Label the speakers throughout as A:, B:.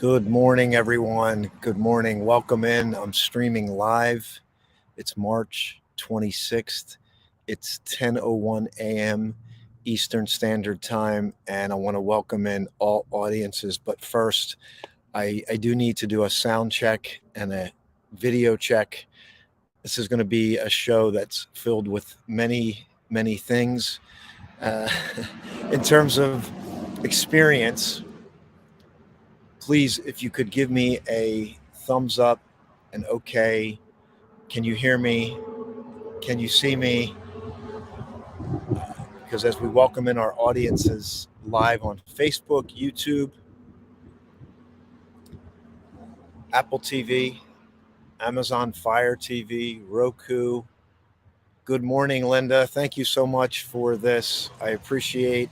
A: Good morning, everyone. Good morning. Welcome in. I'm streaming live. It's March 26th. It's 10:01 a.m. Eastern Standard Time, and I want to welcome in all audiences. But first, I do need to do a sound check and a video check. This is going to be a show that's filled with many things. Uh, in terms of experience, please, if you could give me a thumbs up, an okay. Can you hear me? Can you see me? Because as we welcome in our audiences live on Facebook, YouTube, Apple TV, Amazon Fire TV, Roku. Good morning, Linda. Thank you so much for this. I appreciate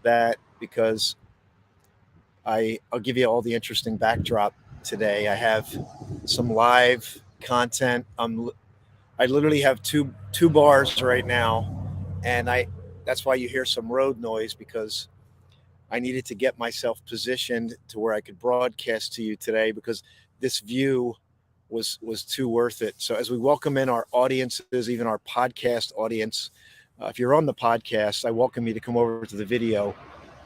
A: that because I'll give you all the interesting backdrop today. I have some live content. I literally have two bars right now, and that's why you hear some road noise, because I needed to get myself positioned to where I could broadcast to you today, because this view was too worth it. So as we welcome in our audiences, even our podcast audience, if you're on the podcast, I welcome you to come over to the video.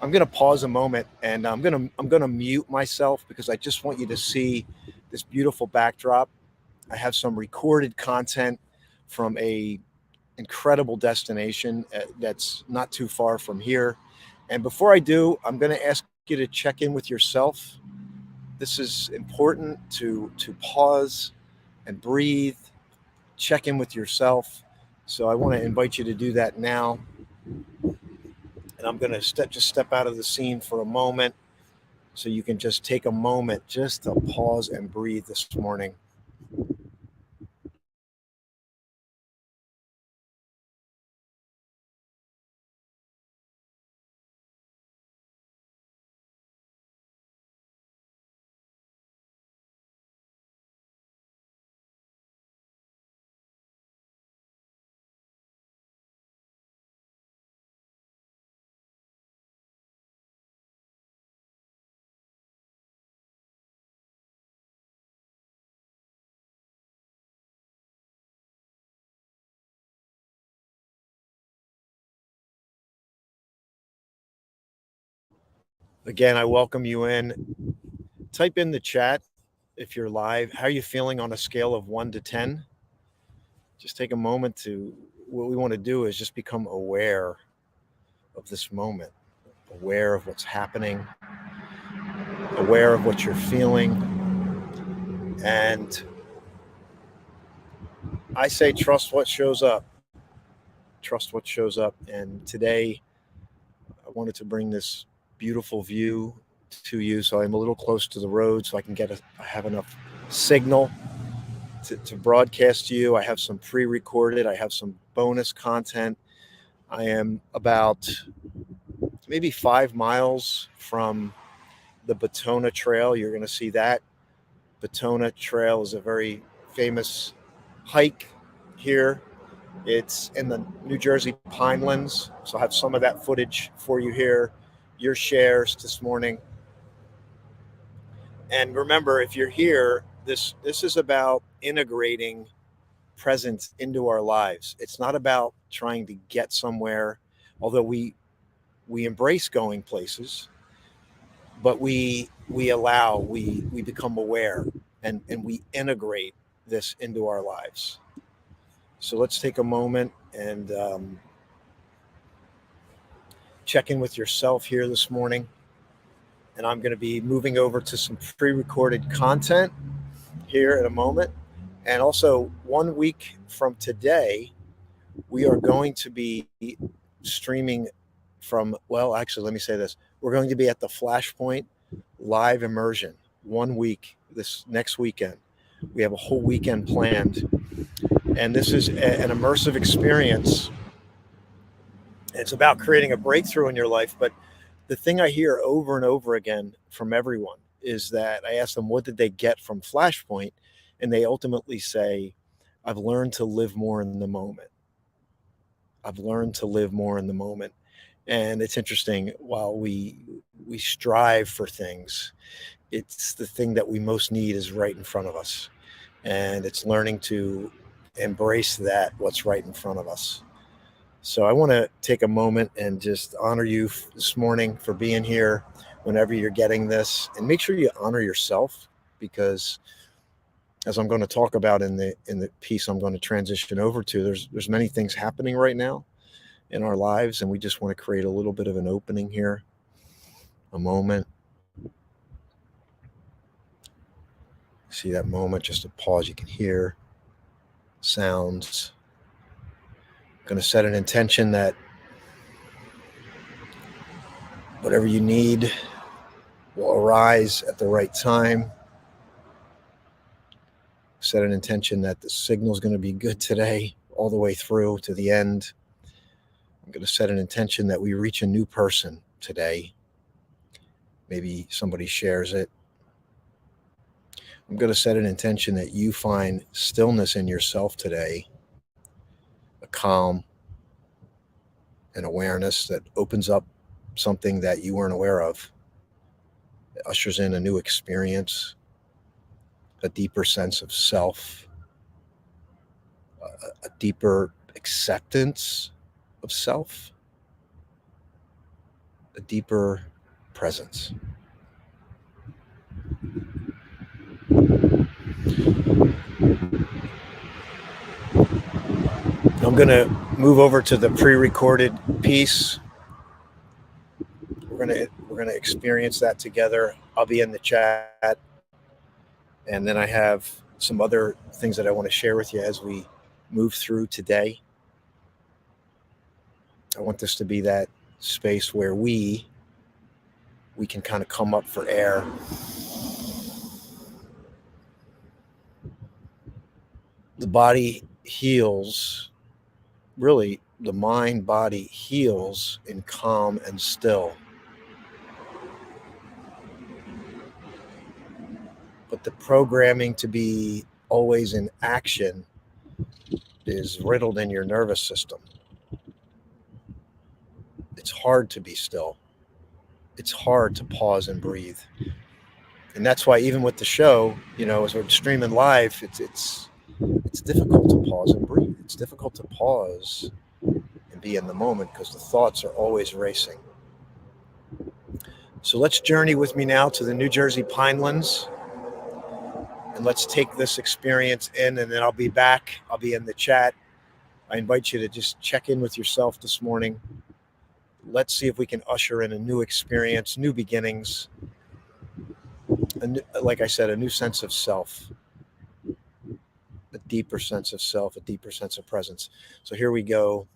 A: I'm going to pause a moment, and I'm going to mute myself because I just want you to see this beautiful backdrop. I have some recorded content from a incredible destination that's not too far from here. And before I do, I'm going to ask you to check in with yourself. This is important to pause and breathe, check in with yourself. So I want to invite you to do that now. And I'm going to step out of the scene for a moment so you can just take a moment just to pause and breathe this morning. Again, I welcome you in. Type in the chat if you're live. How are you feeling on a scale of 1 to 10? Just take a moment to, what we want to do is just become aware of this moment, aware of what's happening, aware of what you're feeling. And I say, trust what shows up. Trust what shows up. And today, I wanted to bring this beautiful view to you. So I'm a little close to the road so I can I have enough signal to broadcast to you. I have some pre-recorded. I have some bonus content. I am about maybe 5 miles from the Batona Trail. You're going to see that. Batona Trail is a very famous hike here. It's in the New Jersey Pinelands. So I have some of that footage for you here, your shares this morning. And remember, if you're here, this is about integrating presence into our lives. It's not about trying to get somewhere, although we embrace going places, but we become aware, and we integrate this into our lives. So let's take a moment and check in with yourself here this morning. And I'm going to be moving over to some pre-recorded content here in a moment. And also, 1 week from today, we are going to be streaming from, well, actually, let me say this. We're going to be at the Flashpoint live immersion 1 week, this next weekend. We have a whole weekend planned. And this is an immersive experience. It's about creating a breakthrough in your life. But the thing I hear over and over again from everyone is that I ask them, what did they get from Flashpoint? And they ultimately say, I've learned to live more in the moment. I've learned to live more in the moment. And it's interesting, while we strive for things, it's the thing that we most need is right in front of us. And it's learning to embrace that, what's right in front of us. So I want to take a moment and just honor you this morning for being here whenever you're getting this, and make sure you honor yourself, because as I'm going to talk about in the piece I'm going to transition over to, there's many things happening right now in our lives, and we just want to create a little bit of an opening here, a moment. See that moment, just a pause. You can hear sounds. I'm going to set an intention that whatever you need will arise at the right time. Set an intention that the signal is going to be good today, all the way through to the end. I'm going to set an intention that we reach a new person today. Maybe somebody shares it. I'm going to set an intention that you find stillness in yourself today, a calm, an awareness that opens up something that you weren't aware of. It ushers in a new experience, a deeper sense of self, a deeper acceptance of self, a deeper presence. I'm going to move over to the pre-recorded piece. We're going to experience that together. I'll be in the chat, and then I have some other things that I want to share with you as we move through today. I want this to be that space where we can kind of come up for air. The body heals, really, the mind body heals in calm and still. But the programming to be always in action is riddled in your nervous system. It's hard to be still. It's hard to pause and breathe. And that's why even with the show, as we're streaming live, it's difficult to pause and breathe. It's difficult to pause and be in the moment because the thoughts are always racing. So let's journey with me now to the New Jersey Pinelands, and let's take this experience in, and then I'll be back. I'll be in the chat. I invite you to just check in with yourself this morning. Let's see if we can usher in a new experience, new beginnings, like I said, a new sense of self, a deeper sense of self, a deeper sense of presence. So here we go.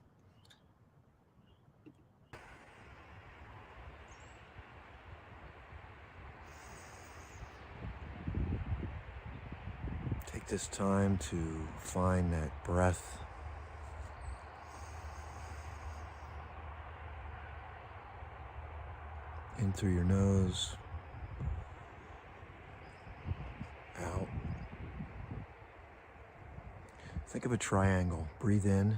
A: Take this time to find that breath. In through your nose, out. Think of a triangle. Breathe in.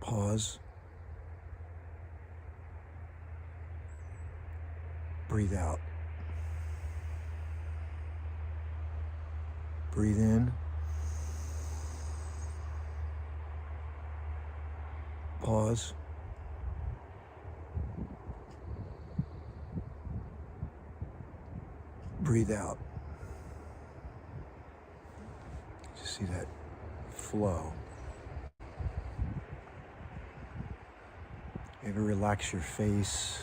A: Pause. Breathe out. Breathe in. Pause. Breathe out. Just see that flow. Maybe relax your face,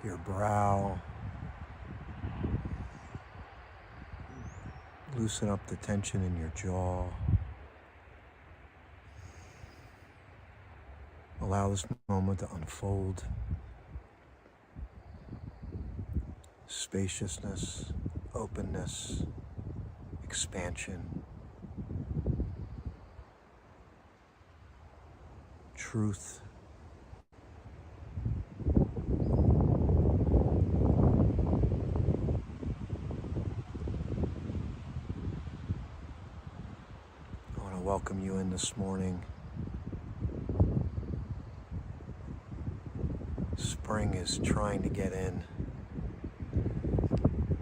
A: your brow. Loosen up the tension in your jaw. Allow this moment to unfold. Spaciousness, openness, expansion, truth. I want to welcome you in this morning. spring is trying to get in.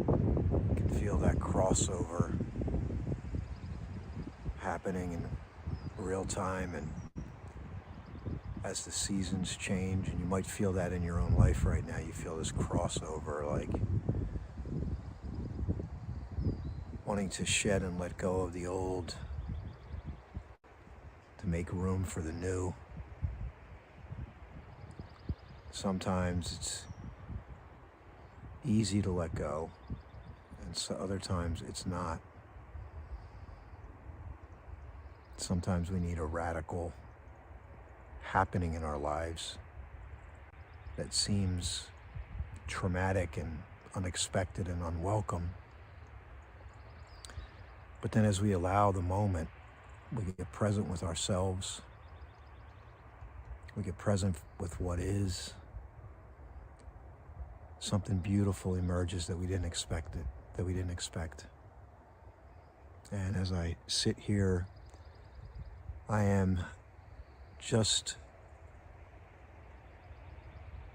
A: You can feel that crossover happening in real time, and as the seasons change, and you might feel that in your own life right now, you feel this crossover, like wanting to shed and let go of the old to make room for the new. Sometimes it's easy to let go, and so other times it's not. Sometimes we need a radical happening in our lives that seems traumatic and unexpected and unwelcome. But then as we allow the moment, we get present with ourselves. We get present with what is. Something beautiful emerges that we didn't expect And as I sit here, I am just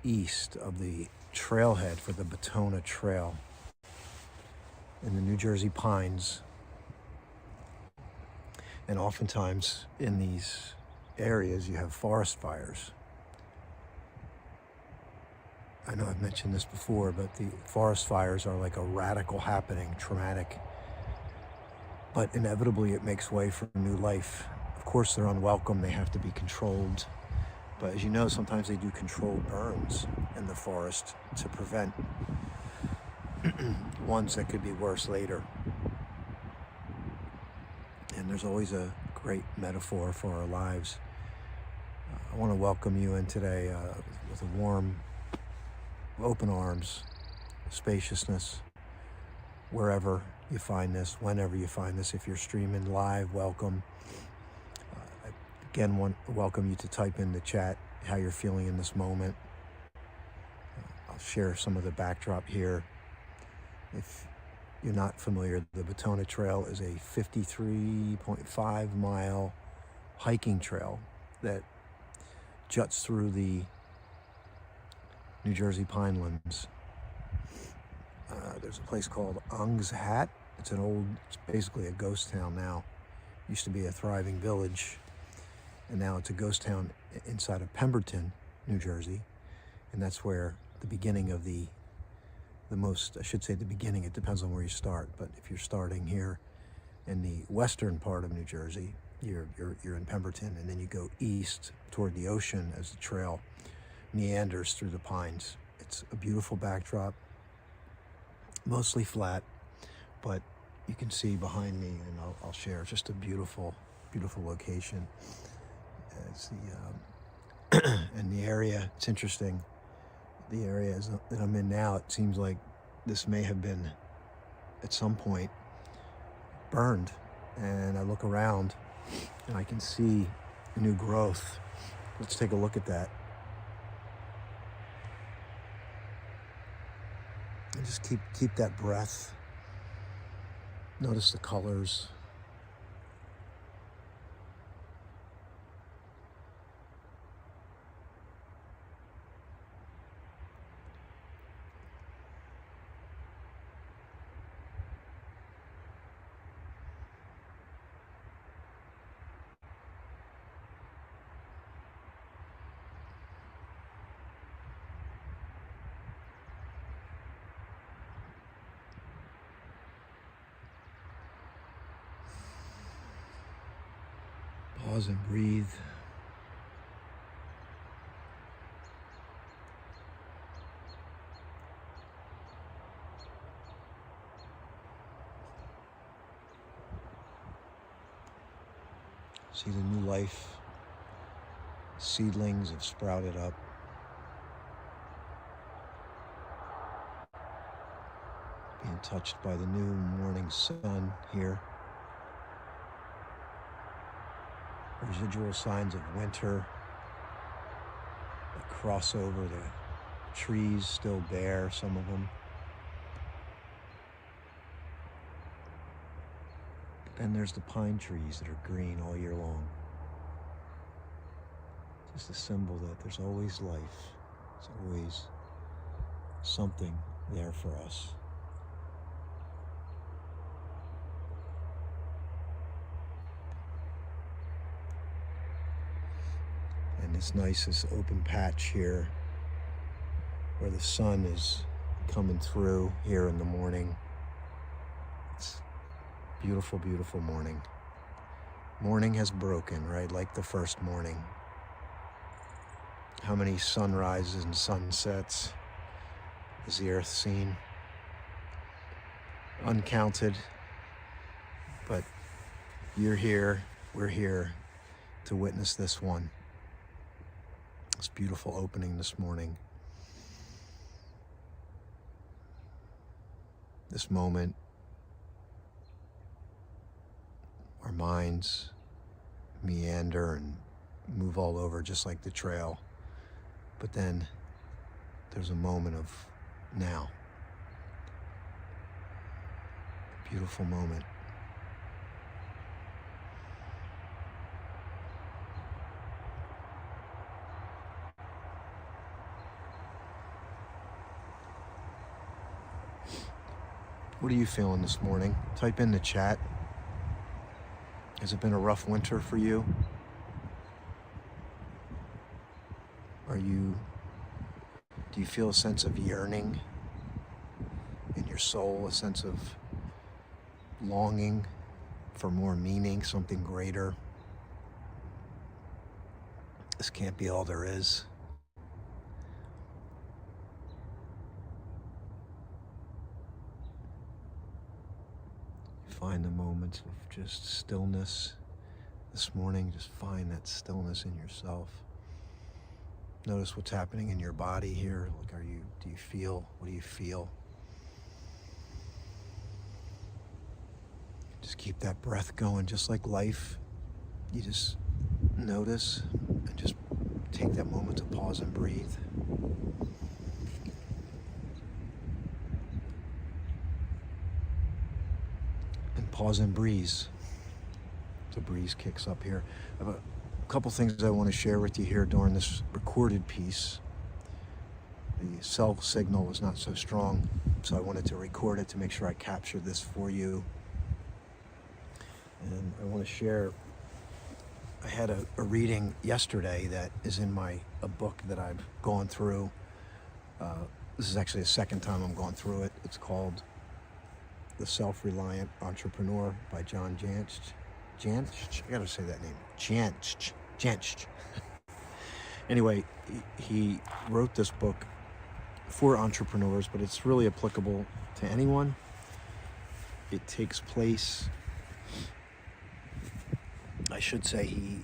A: east of the trailhead for the Batona Trail in the New Jersey Pines. And oftentimes in these areas you have forest fires. I know I've mentioned this before, but the forest fires are like a radical happening, traumatic, but inevitably it makes way for new life. Of course they're unwelcome, they have to be controlled, but as you know, sometimes they do controlled burns in the forest to prevent ones that could be worse later. And there's always a great metaphor for our lives. I want to welcome you in today with a warm, open arms, spaciousness, wherever you find this, whenever you find this. If you're streaming live, welcome. I again want to welcome you to type in the chat how you're feeling in this moment. I'll share some of the backdrop here. If you're not familiar, the Batona Trail is a 53.5 mile hiking trail that juts through the New Jersey pinelands. There's a place called Ung's Hat. It's basically a ghost town now. Used to be a thriving village, and now it's a ghost town inside of Pemberton, New Jersey. And that's where the beginning of the beginning, it depends on where you start, but if you're starting here in the western part of New Jersey, you're in Pemberton, and then you go east toward the ocean as the trail meanders through the pines. It's a beautiful backdrop, mostly flat, but you can see behind me, and I'll share, just a beautiful, beautiful location. It's and the area, it's interesting. The area that I'm in now, it seems like this may have been at some point burned, and I look around and I can see new growth. Let's take a look at that. And just keep that breath. Notice the colors. Pause and breathe. See the new life. Seedlings have sprouted up. Being touched by the new morning sun here. Residual signs of winter that cross over. The trees still bare, some of them. Then there's the pine trees that are green all year long. Just a symbol that there's always life There's always something there for us. And this nice, this open patch here where the sun is coming through here in the morning. It's beautiful, beautiful morning. Morning has broken, right? Like the first morning. How many sunrises and sunsets has the earth seen? Uncounted. But you're here, we're here to witness this one. This beautiful opening this morning. This moment, our minds meander and move all over just like the trail. But then there's a moment of now. A beautiful moment. What are you feeling this morning? Type in the chat. Has it been a rough winter for you? Do you feel a sense of yearning in your soul, a sense of longing for more meaning, something greater? This can't be all there is. Find the moments of just stillness this morning. Just find that stillness in yourself. Notice what's happening in your body here. Like, do you feel, what do you feel? Just keep that breath going, just like life. You just notice and just take that moment to pause and breathe. Pause and breeze. The breeze kicks up here. I have a couple things I want to share with you here during this recorded piece. The cell signal was not so strong, so I wanted to record it to make sure I captured this for you. And I want to share, I had a reading yesterday that is in a book that I've gone through. This is actually the second time I'm going through it. It's called The Self-Reliant Entrepreneur by John Jantsch. I gotta say that name. Jantsch. Anyway, he wrote this book for entrepreneurs, but it's really applicable to anyone. It takes place, I should say, he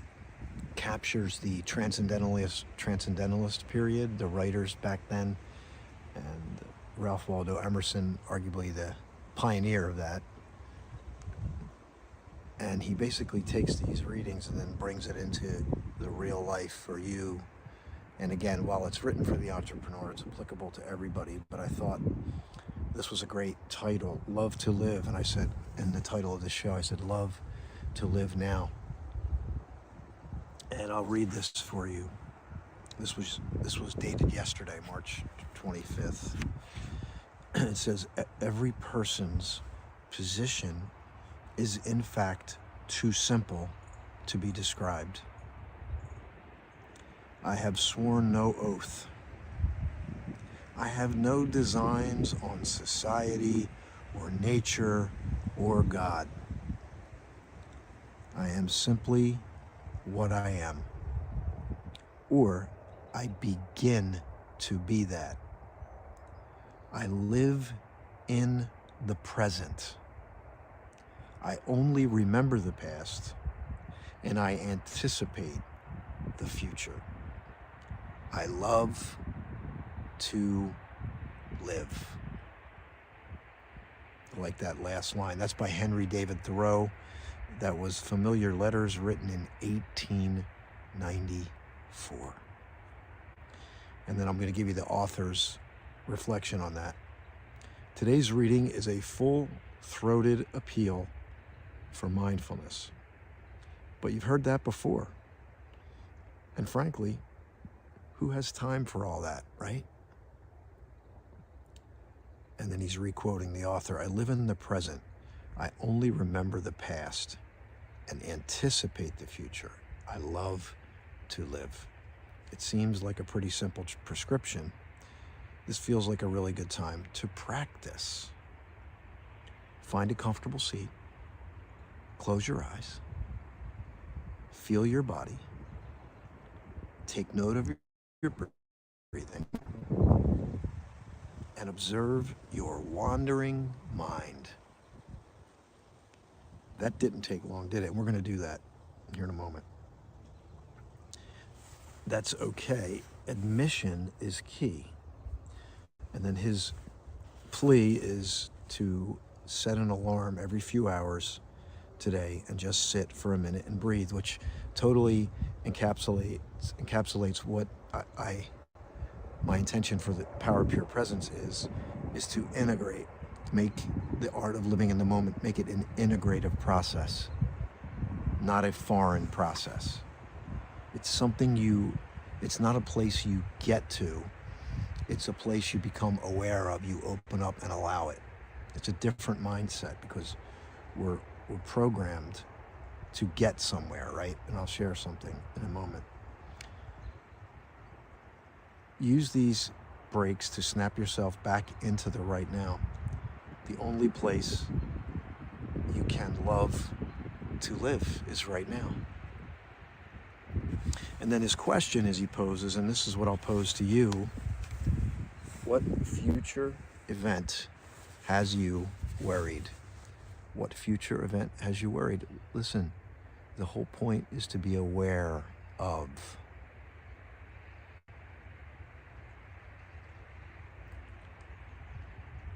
A: captures the transcendentalist period, the writers back then, and Ralph Waldo Emerson, arguably the pioneer of that. And he basically takes these readings and then brings it into the real life for you. And again, while it's written for the entrepreneur, it's applicable to everybody. But I thought this was a great title, Love to Live. And I said, in the title of the show, I said, Love to Live Now. And I'll read this for you. This was dated yesterday, March 25th. It says, every person's position is in fact too simple to be described. I have sworn no oath. I have no designs on society or nature or God. I am simply what I am, or I begin to be that. I live in the present. I only remember the past, and I anticipate the future. I love to live. I like that last line. That's by Henry David Thoreau. That was Familiar Letters, written in 1894. And then I'm going to give you the author's reflection on that. Today's reading is a full-throated appeal for mindfulness. But you've heard that before. And frankly, Who has time for all that, right? And then he's requoting the author. I live in the present. I only remember the past and anticipate the future. I love to live. It seems like a pretty simple prescription. This feels like a really good time to practice. Find a comfortable seat. Close your eyes. Feel your body. Take note of your breathing. And observe your wandering mind. That didn't take long, did it? We're going to do that here in a moment. That's okay. Admission is key. And then his plea is to set an alarm every few hours today and just sit for a minute and breathe, which totally encapsulates what my intention for the Power of Pure Presence is to integrate, make the art of living in the moment, make it an integrative process, not a foreign process. It's something it's not a place you get to, it's a place you become aware of, you open up and allow it. It's a different mindset because we're programmed to get somewhere, right? And I'll share something in a moment. Use these breaks to snap yourself back into the right now. The only place you can love to live is right now. And then his question as he poses, and this is what I'll pose to you: what future event has you worried? What future event has you worried? Listen, the whole point is to be aware of.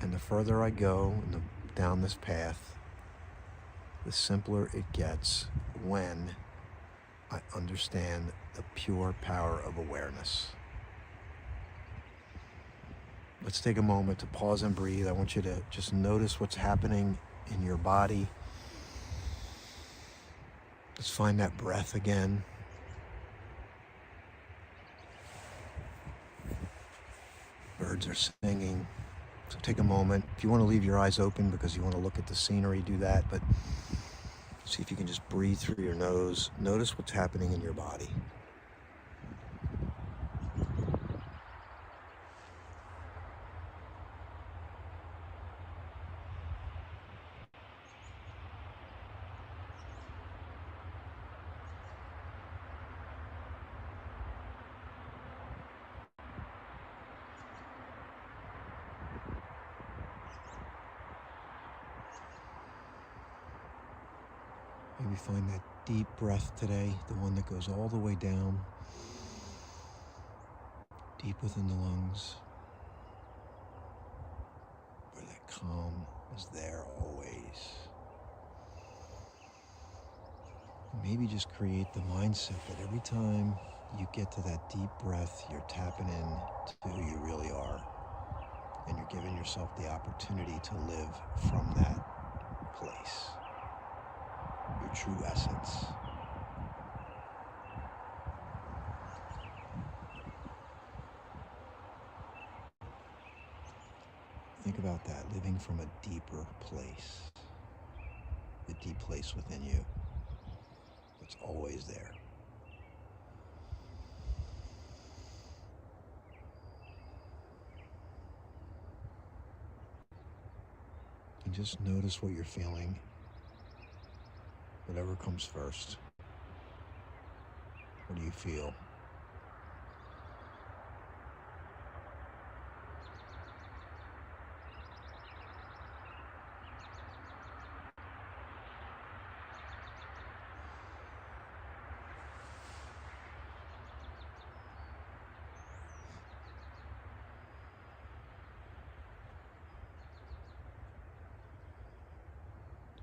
A: And the further I go down this path, the simpler it gets when I understand the pure power of awareness. Let's take a moment to pause and breathe. I want you to just notice what's happening in your body. Let's find that breath again. Birds are singing. So take a moment. If you want to leave your eyes open because you want to look at the scenery, do that. But see if you can just breathe through your nose. Notice what's happening in your body. Maybe find that deep breath today, the one that goes all the way down, deep within the lungs, where that calm is there always. Maybe just create the mindset that every time you get to that deep breath, you're tapping in to who you really are, and you're giving yourself the opportunity to live from that place. Your true essence. Think about that, living from a deeper place. The deep place within you. It's always there. And just notice what you're feeling. Whatever comes first. What do you feel?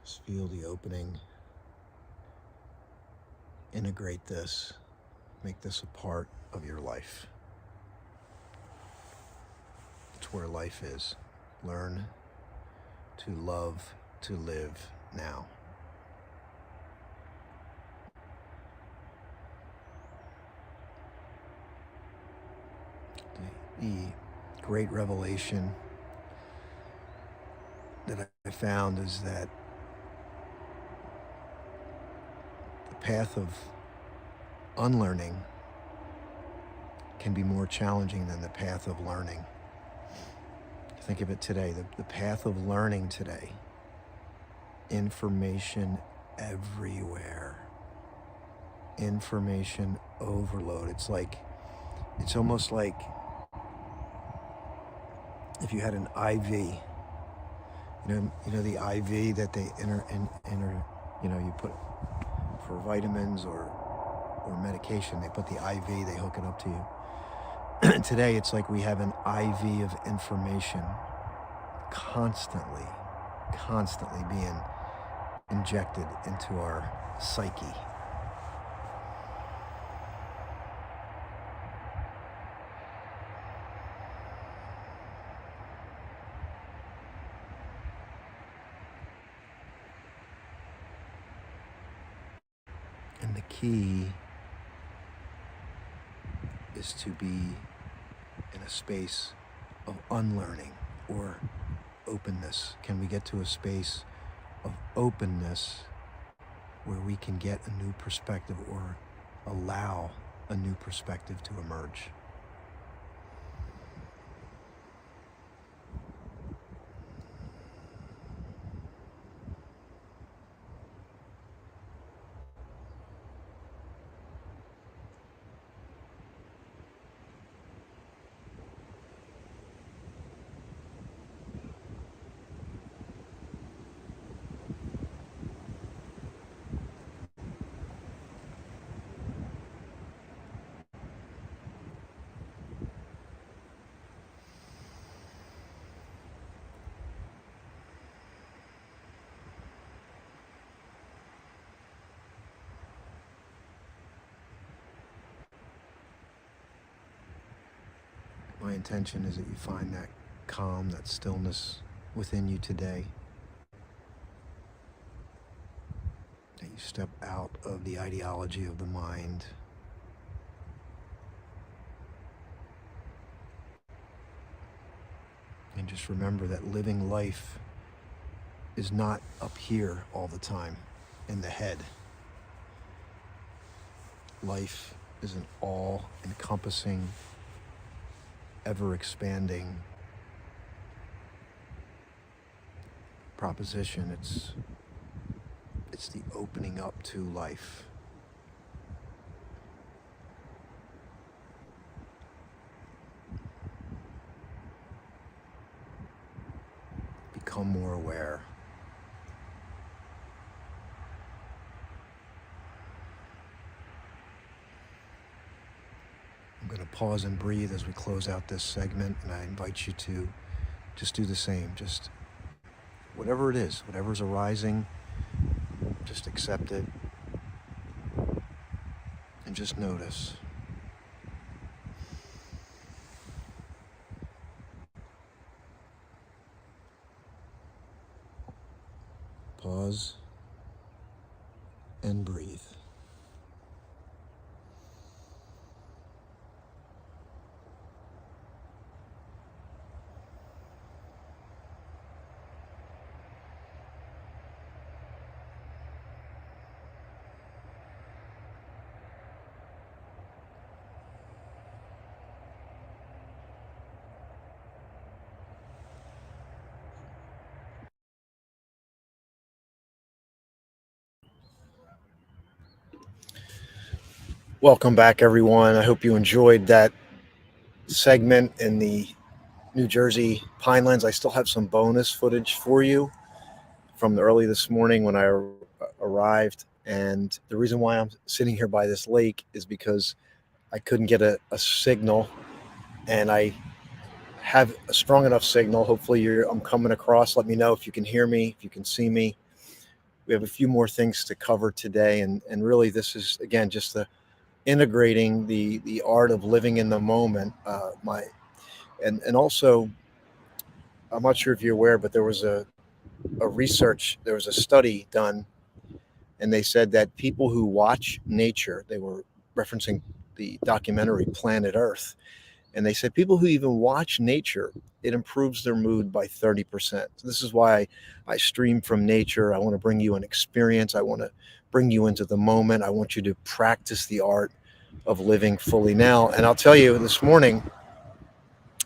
A: Just feel the opening. Integrate this. Make this a part of your life. It's where life is. Learn to love, to live now. The great revelation that I found is that the path of unlearning can be more challenging than the path of learning. Think of it today, the path of learning today, information everywhere, information overload. It's almost like if you had an IV, you know the IV that they you put for vitamins or medication, they put the IV, they hook it up to you. Today, it's like we have an IV of information constantly being injected into our psyche. And the key is to be in a space of unlearning or openness. Can we get to a space of openness where we can get a new perspective or allow a new perspective to emerge? My intention is that you find that calm, that stillness within you today. That you step out of the ideology of the mind. And just remember that living life is not up here all the time in the head. Life is an all-encompassing, ever-expanding proposition. It's the opening up to life. Become more aware. I'm going to pause and breathe as we close out this segment, and I invite you to just do the same. Just whatever it is, whatever's arising, just accept it and just notice. Pause and breathe. Welcome back, everyone. I hope you enjoyed that segment in the New Jersey Pinelands. I still have some bonus footage for you from early this morning when I arrived. And the reason why I'm sitting here by this lake is because I couldn't get a signal, and I have a strong enough signal. Hopefully I'm coming across. Let me know if you can hear me, if you can see me. We have a few more things to cover today. And really, this is, again, just integrating the art of living in the moment. And also, I'm not sure if you're aware, but there was a study done, and they said that people who watch nature, they were referencing the documentary Planet Earth, And they said people who even watch nature, it improves their mood by 30%. So this is why I stream from nature. I want to bring you an experience. I want to bring you into the moment. I want you to practice the art of living fully now. And I'll tell you this morning,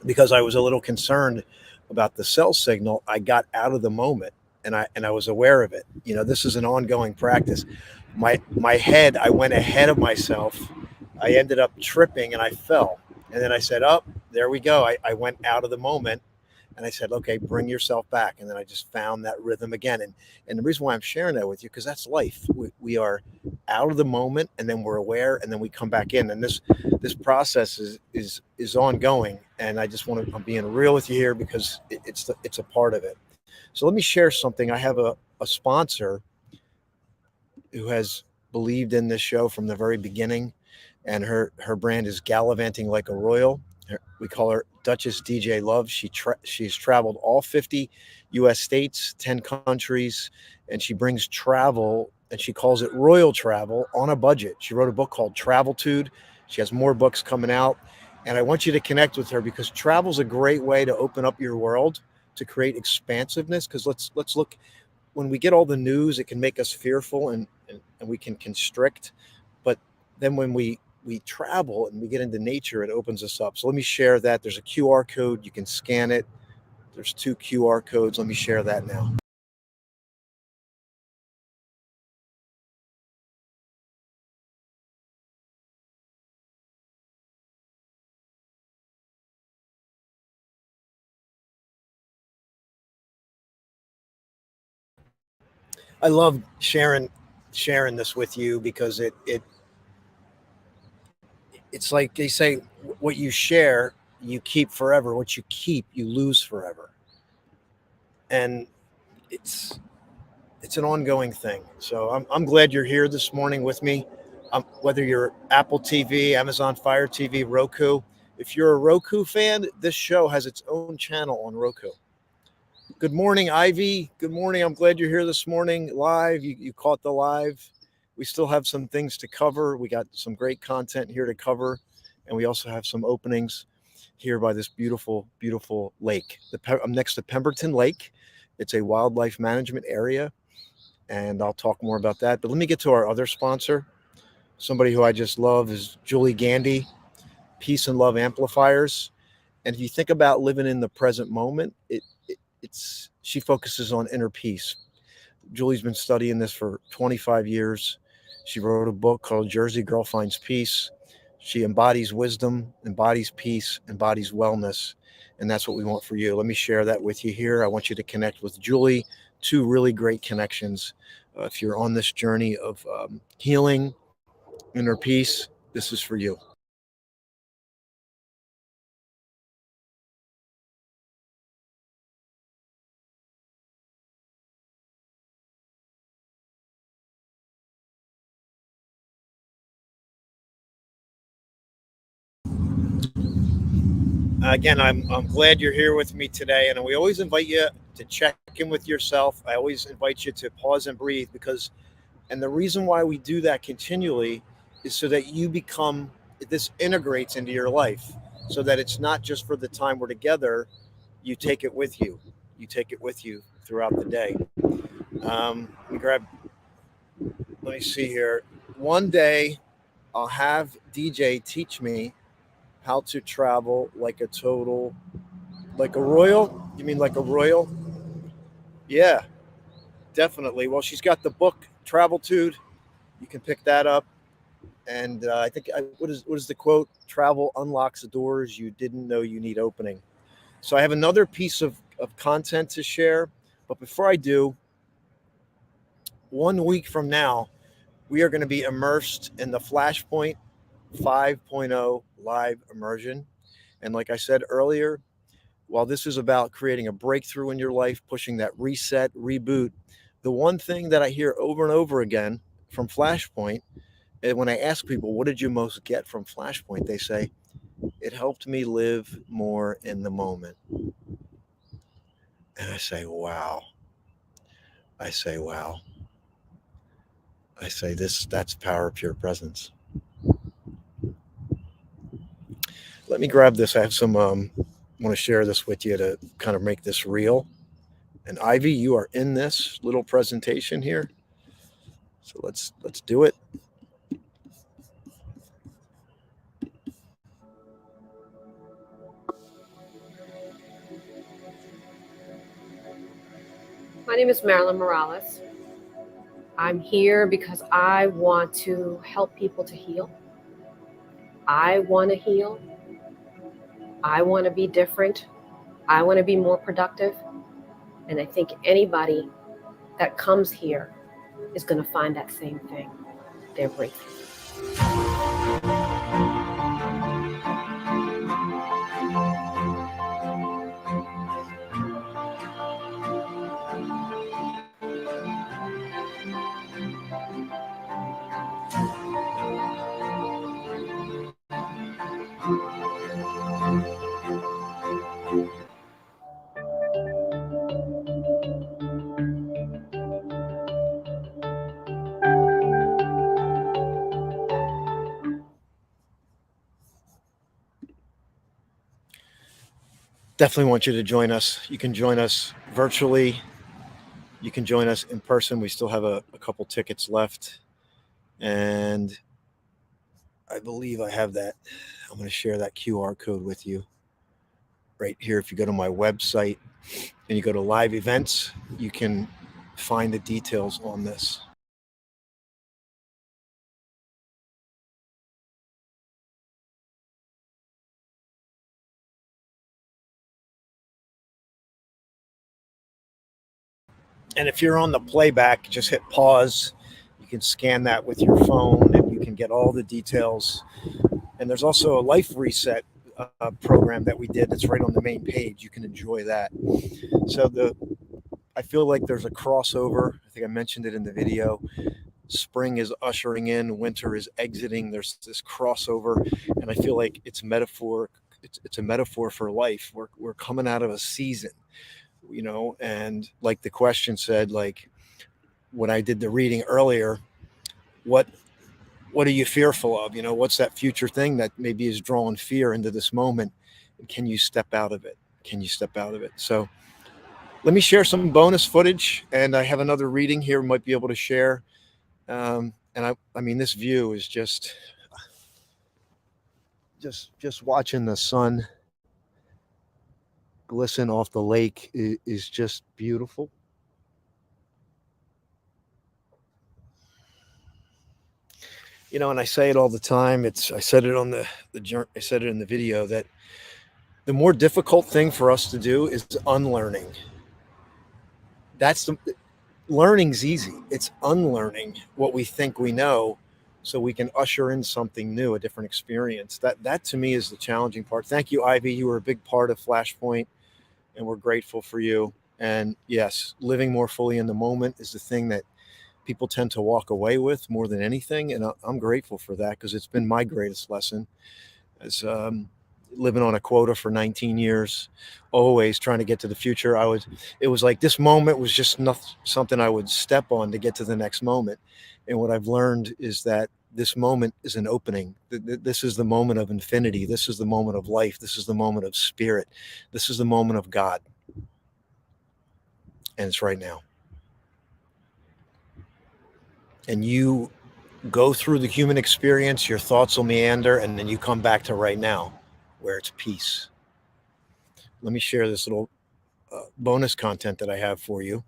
A: because I was a little concerned about the cell signal, I got out of the moment and I was aware of it. You know, this is an ongoing practice. My head, I went ahead of myself. I ended up tripping and I fell. And then I said, "Up, oh, there we go." I went out of the moment and I said, "Okay, bring yourself back." And then I just found that rhythm again. And the reason why I'm sharing that with you, because that's life. We are out of the moment and then we're aware and then we come back in. And this process is ongoing. And I just want to, I'm being real with you here because it's a part of it. So let me share something. I have a sponsor who has believed in this show from the very beginning, and her brand is Gallivanting Like a Royal. We call her Duchess DJ Love. She's traveled all 50 U.S. states, 10 countries, and she brings travel, and she calls it royal travel on a budget. She wrote a book called Traveltude. She has more books coming out, and I want you to connect with her because travel is a great way to open up your world, to create expansiveness. Because let's look, when we get all the news, it can make us fearful and we can constrict. But then when we travel and we get into nature, it opens us up. So let me share that. There's a QR code. You can scan it. There's 2 QR codes. Let me share that now. I love sharing this with you because it's like they say, what you share, you keep forever. What you keep, you lose forever. And it's it's an ongoing thing. So I'm glad you're here this morning with me. Whether you're Apple TV, Amazon Fire TV, Roku. If you're a Roku fan, this show has its own channel on Roku. Good morning, Ivy. Good morning. I'm glad you're here this morning live. You caught the live. We still have some things to cover. We got some great content here to cover. And we also have some openings here by this beautiful, beautiful lake. I'm next to Pemberton Lake. It's a wildlife management area, and I'll talk more about that. But let me get to our other sponsor. Somebody who I just love is Julie Gandy, Peace and Love Amplifiers. And if you think about living in the present moment, it's she focuses on inner peace. Julie's been studying this for 25 years. She wrote a book called Jersey Girl Finds Peace. She embodies wisdom, embodies peace, embodies wellness. And that's what we want for you. Let me share that with you here. I want you to connect with Julie. 2 really great connections. If you're on this journey of healing, inner peace, this is for you. Again, I'm glad you're here with me today. And we always invite you to check in with yourself. I always invite you to pause and breathe because, and the reason why we do that continually is so that you become, this integrates into your life so that it's not just for the time we're together. You take it with you. You take it with you throughout the day. Let me grab, let me see here. One day I'll have DJ teach me how to travel like a total, like a royal. You mean like a royal? Yeah, definitely. Well, she's got the book Traveltude. You can pick that up. And I think what is the quote? Travel unlocks the doors you didn't know you need opening. So I have another piece of content to share. But before I do, 1 week from now, we are going to be immersed in the Flashpoint 5.0 live immersion. And like I said earlier, while this is about creating a breakthrough in your life, pushing that reset, reboot, the one thing that I hear over and over again from Flashpoint, and when I ask people, what did you most get from Flashpoint? They say, it helped me live more in the moment. And I say, wow. I say, wow. I say, that's power of pure presence. Let me grab this. I have some. Want to share this with you to kind of make this real. And Ivy, you are in this little presentation here, so let's do it.
B: My name is Marilyn Morales. I'm here because I want to help people to heal. I want to heal. I want to be different. I want to be more productive. And I think anybody that comes here is going to find that same thing, their breakthrough.
A: Definitely want you to join us. You can join us virtually. You can join us in person. We still have a couple tickets left. And I believe I have that. I'm going to share that QR code with you right here. If you go to my website and you go to live events, you can find the details on this. And if you're on the playback, just hit pause. You can scan that with your phone and you can get all the details. And there's also a life reset program that we did that's right on the main page. You can enjoy that. So I feel like there's a crossover. I think I mentioned it in the video. Spring is ushering in, winter is exiting. There's this crossover, and I feel like it's metaphor. It's a metaphor for life. We're coming out of a season, and like the question said, like when I did the reading earlier, what are you fearful of? What's that future thing that maybe is drawing fear into this moment? And can you step out of it? So let me share some bonus footage, and I have another reading here we might be able to share. And I mean, this view is just watching the sun glisten off the lake is just beautiful. And I say it all the time. I said it on I said it in the video that the more difficult thing for us to do is unlearning. Learning's easy. It's unlearning what we think we know so we can usher in something new, a different experience. That to me is the challenging part. Thank you, Ivy. You were a big part of Flashpoint, and we're grateful for you. And yes, living more fully in the moment is the thing that people tend to walk away with more than anything. And I'm grateful for that because it's been my greatest lesson as living on a quota for 19 years, always trying to get to the future. It was like this moment was just not something I would step on to get to the next moment. And what I've learned is that this moment is an opening. This is the moment of infinity. This is the moment of life. This is the moment of spirit. This is the moment of God. And it's right now. And you go through the human experience, your thoughts will meander, and then you come back to right now where it's peace. Let me share this little bonus content that I have for you.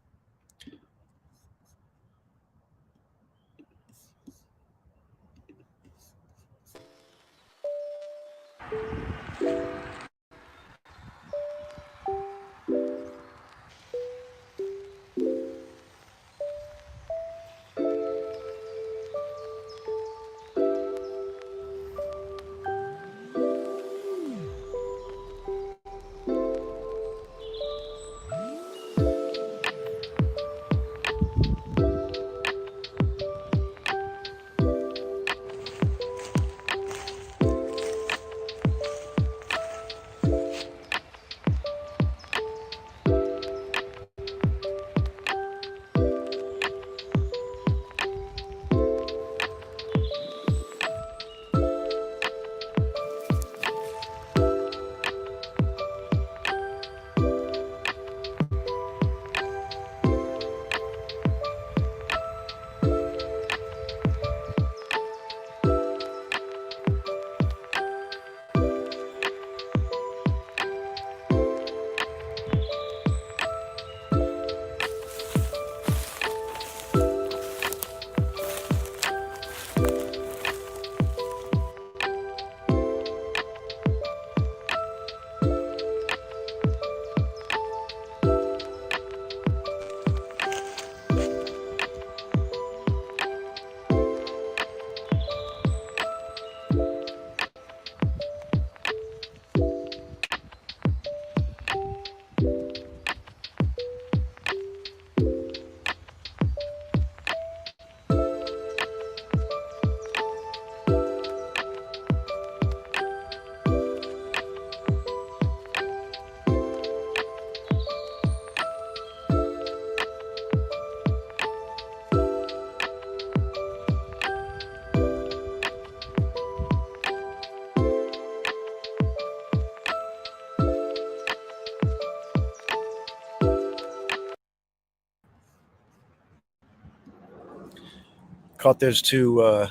A: caught those two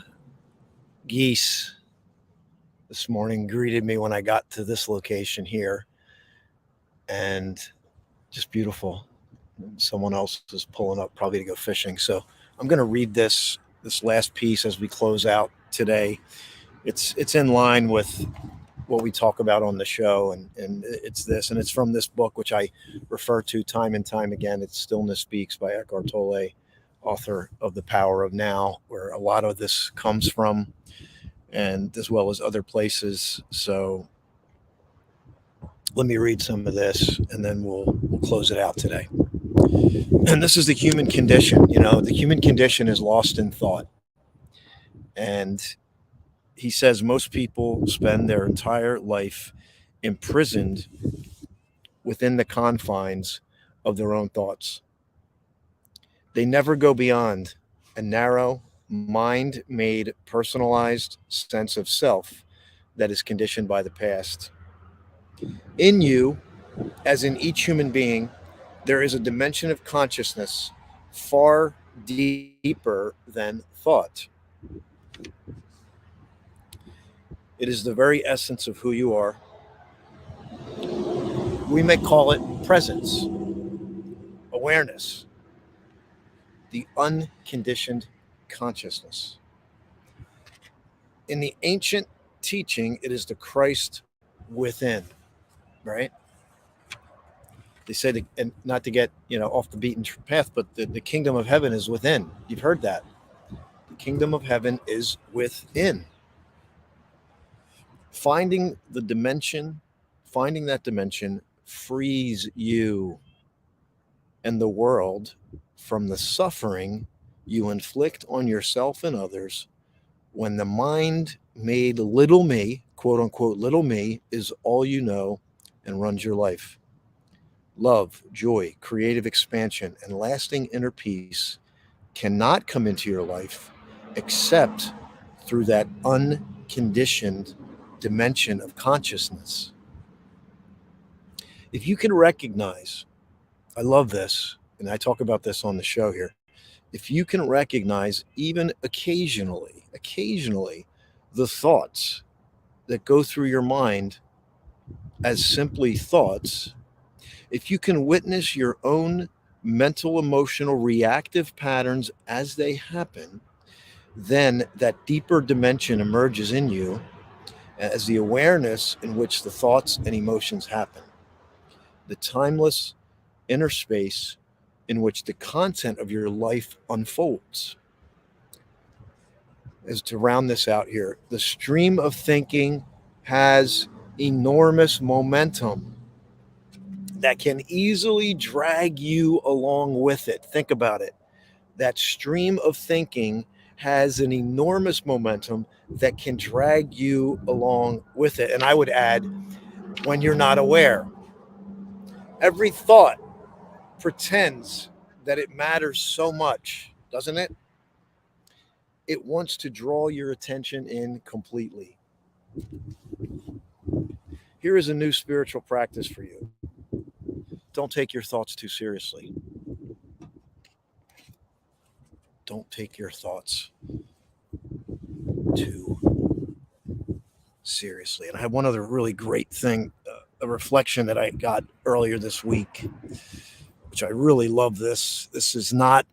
A: geese this morning, greeted me when I got to this location here, and just beautiful. Someone else is pulling up probably to go fishing. So I'm going to read this last piece as we close out today. It's in line with what we talk about on the show, and it's this, and it's from this book which I refer to time and time again. It's Stillness Speaks by Eckhart Tolle, author of The Power of Now, where a lot of this comes from, and as well as other places. So let me read some of this, and then we'll close it out today. And this is the human condition. You know, the human condition is lost in thought, and he says most people spend their entire life imprisoned within the confines of their own thoughts. They never go beyond a narrow, mind made, personalized sense of self that is conditioned by the past. In you, as in each human being, there is a dimension of consciousness far deeper than thought. It is the very essence of who you are. We may call it presence, awareness, the unconditioned consciousness. In the ancient teaching, it is the Christ within, right? They say, and not to get off the beaten path, but the kingdom of heaven is within. You've heard that. The kingdom of heaven is within. Finding the dimension, finding that dimension frees you and the world from the suffering you inflict on yourself and others when the mind made little me, quote unquote, little me, is all you know and runs your life. Love, joy, creative expansion, and lasting inner peace cannot come into your life except through that unconditioned dimension of consciousness. If you can recognize, I love this, and I talk about this on the show here. If you can recognize even occasionally, the thoughts that go through your mind as simply thoughts, if you can witness your own mental, emotional, reactive patterns as they happen, then that deeper dimension emerges in you as the awareness in which the thoughts and emotions happen. The timeless inner space in which the content of your life unfolds. As to round this out here, the stream of thinking has enormous momentum that can easily drag you along with it. Think about it. That stream of thinking has an enormous momentum that can drag you along with it. And I would add, when you're not aware, every thought pretends that it matters so much, doesn't it? It wants to draw your attention in completely. Here is a new spiritual practice for you. Don't take your thoughts too seriously. Don't take your thoughts too seriously. And I have one other really great thing, a reflection that I got earlier this week, which I really love. This is not,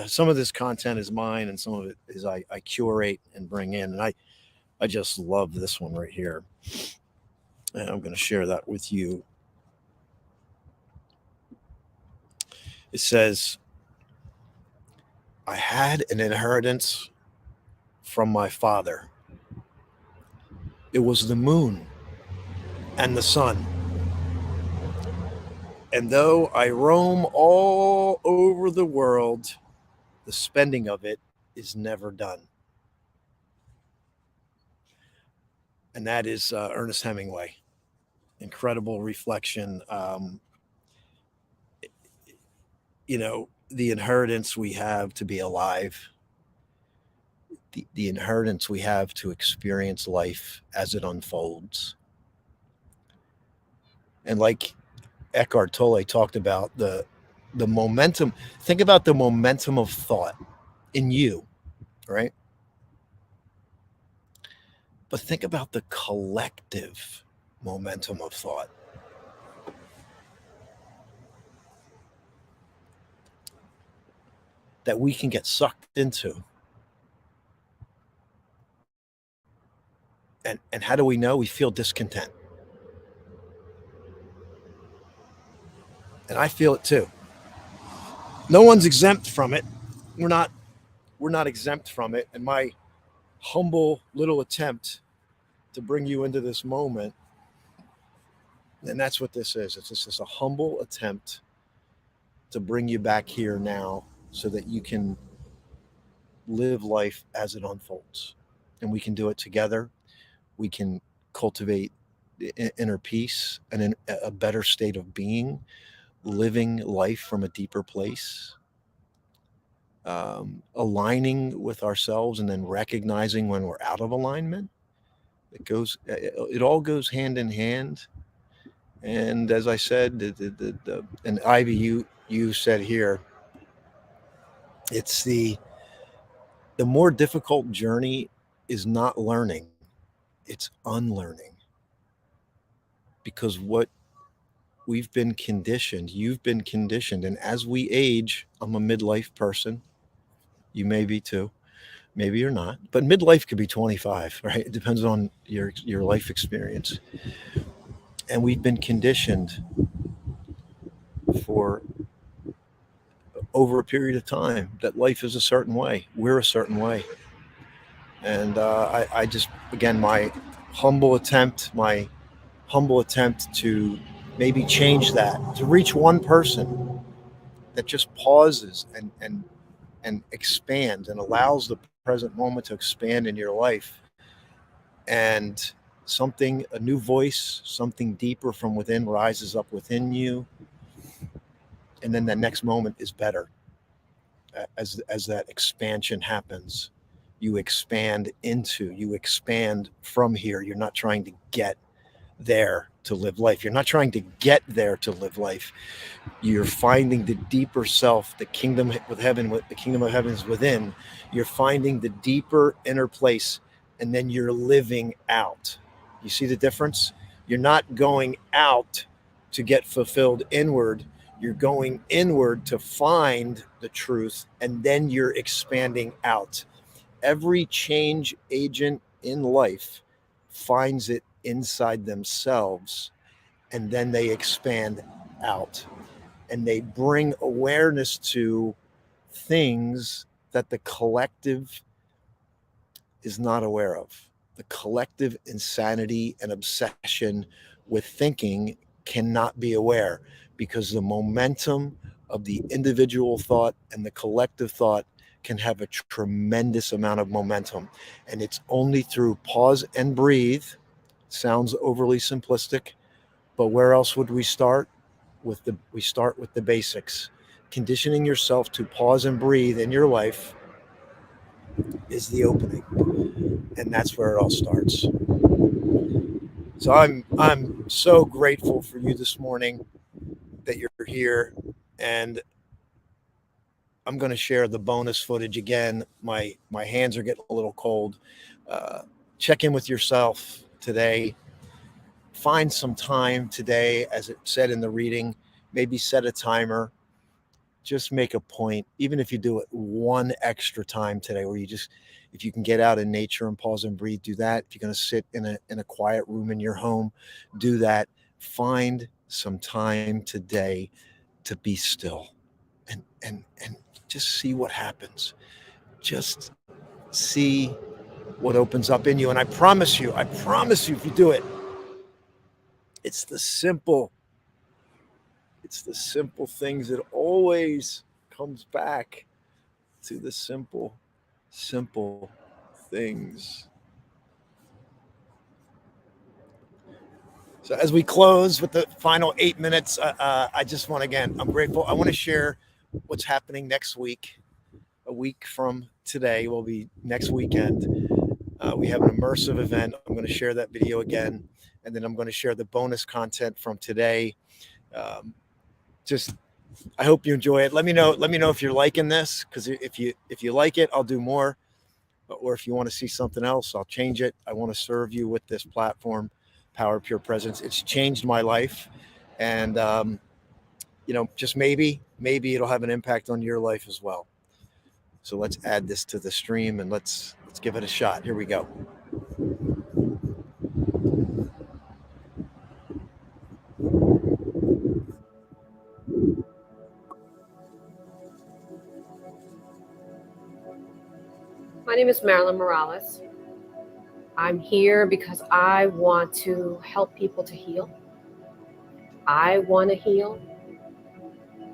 A: some of this content is mine and some of it is I curate and bring in. And I just love this one right here. And I'm going to share that with you. It says, I had an inheritance from my father. It was the moon and the sun. And though I roam all over the world, the spending of it is never done. And that is Ernest Hemingway. Incredible reflection. The inheritance we have to be alive, the inheritance we have to experience life as it unfolds. And like Eckhart Tolle talked about, the momentum, think about the momentum of thought in you. right? But think about the collective momentum of thought. That we can get sucked into. And how do we know? We feel discontent. And I feel it too. No one's exempt from it. We're not we're not exempt from it. And my humble little attempt to bring you into this moment, and that's what this is. It's just a humble attempt to bring you back here now so that you can live life as it unfolds. And we can do it together. We can cultivate inner peace and a better state of being, living life from a deeper place, aligning with ourselves and then recognizing when we're out of alignment. It all goes hand in hand. And as I said, and Ivy, you said here, it's the more difficult journey is not learning, it's unlearning. Because what we've been conditioned, you've been conditioned, and as we age, I'm a midlife person. You may be too. Maybe you're not, but midlife could be 25, right? It depends on your life experience. And we've been conditioned for over a period of time that life is a certain way. We're a certain way. And I just, again, my humble attempt to maybe change that, to reach one person that just pauses and expands and allows the present moment to expand in your life. And a new voice, something deeper from within rises up within you. And then the next moment is better. As that expansion happens, you expand from here. You're not trying to get there to live life. You're not trying to get there to live life. You're finding the deeper self, the kingdom the kingdom of heaven is within. You're finding the deeper inner place, and then you're living out. You see the difference? You're not going out to get fulfilled inward. You're going inward to find the truth, and then you're expanding out. Every change agent in life finds it inside themselves, and then they expand out and they bring awareness to things that the collective is not aware of. The collective insanity and obsession with thinking cannot be aware, because the momentum of the individual thought and the collective thought can have a tremendous amount of momentum. And it's only through pause and breathe. Sounds overly simplistic, but where else would we start? We start with the basics. Conditioning yourself to pause and breathe in your life is the opening, and that's where it all starts. So I'm so grateful for you this morning that you're here, and I'm going to share the bonus footage again. My hands are getting a little cold. Uh, Check in with yourself today. Find some time today, as it said in the reading. Maybe set a timer. Just make a point, even if you do it one extra time today, where if you can get out in nature and pause and breathe, do that. If you're going to sit in a quiet room in your home, do that. Find some time today to be still and just see what happens. Just see what opens up in you. And I promise you, if you do it, it's the simple things that always comes back to the simple things. So as we close with the final 8 minutes, I just want, again, I'm grateful. I want to share what's happening next week. A week from today will be next weekend. We have an immersive event. I'm going to share that video again, and then I'm going to share the bonus content from today. Just, I hope you enjoy it. Let me know if you're liking this, because if you like it, I'll do more. or if you want to see something else, I'll change it. I want to serve you with this platform, Power Pure Presence. It's changed my life, and just maybe it'll have an impact on your life as well. So let's add this to the stream and let's give it a shot. Here we go.
B: My name is Marilyn Morales. I'm here because I want to help people to heal. I want to heal.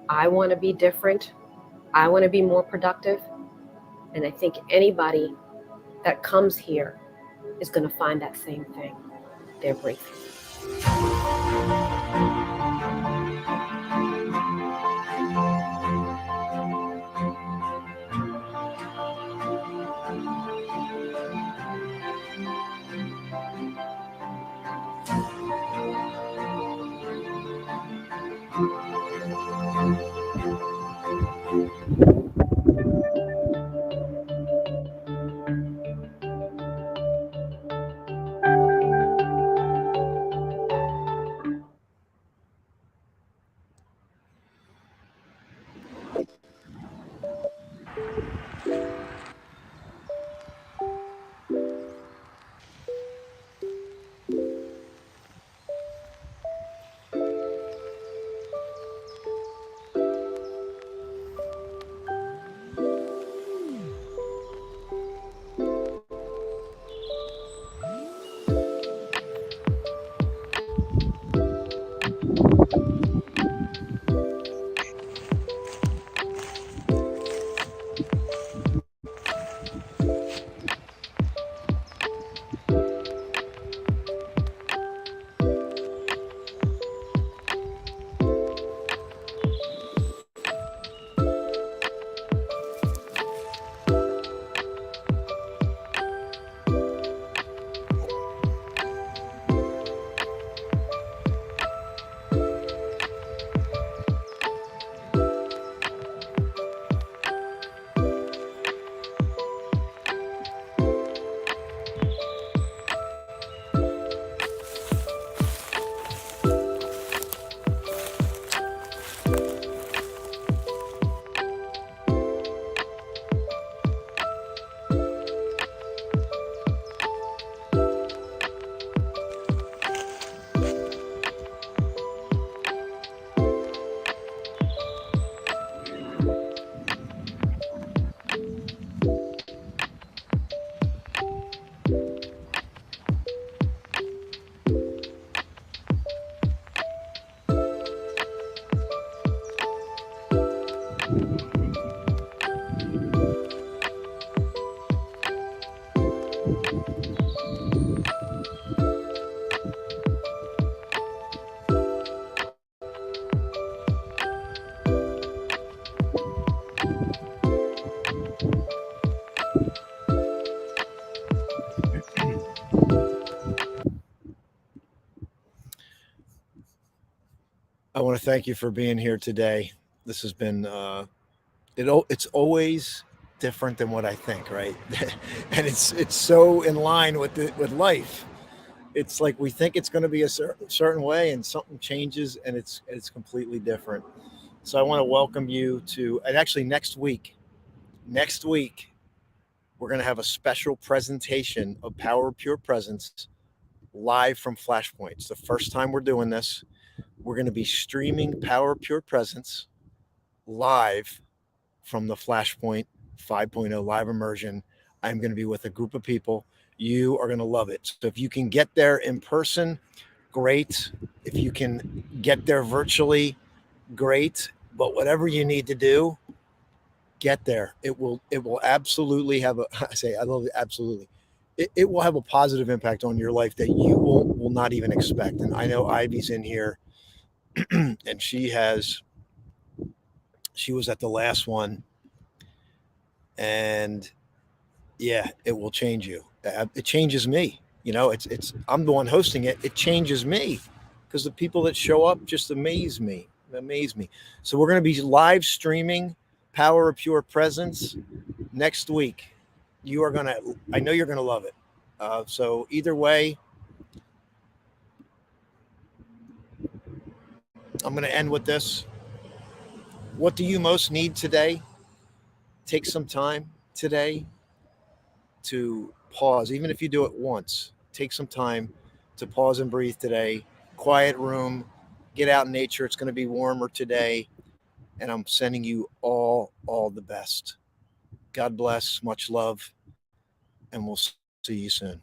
B: I want to be different. I want to be more productive. And I think anybody that comes here is going to find that same thing. They're breakthrough.
A: I want to thank you for being here today. This has been it's always different than what I think, right? And it's so in line with life. It's like we think it's going to be a certain way, and something changes, and it's completely different. So I want to welcome you to, and actually next week we're going to have a special presentation of Power Pure Presence live from Flashpoint. It's the first time we're doing this. We're going to be streaming Power Pure Presence live from the Flashpoint 5.0 live immersion. I'm going to be with a group of people. You are going to love it. So if you can get there in person, great. If you can get there virtually, great. But whatever you need to do, get there. It will absolutely have I love it, absolutely. It will have a positive impact on your life that you will not even expect. And I know Ivy's in here and she was at the last one, and yeah, it will change you. It changes me. It's I'm the one hosting it. It changes me because the people that show up just amaze me. So we're going to be live streaming Power of Pure Presence next week. I know you're gonna love it. So either way, I'm gonna end with this. What do you most need today? Take some time today to pause, even if you do it once. Take some time to pause and breathe today. Quiet room, get out in nature. It's going to be warmer today, and I'm sending you all the best. God bless, much love, and we'll see you soon.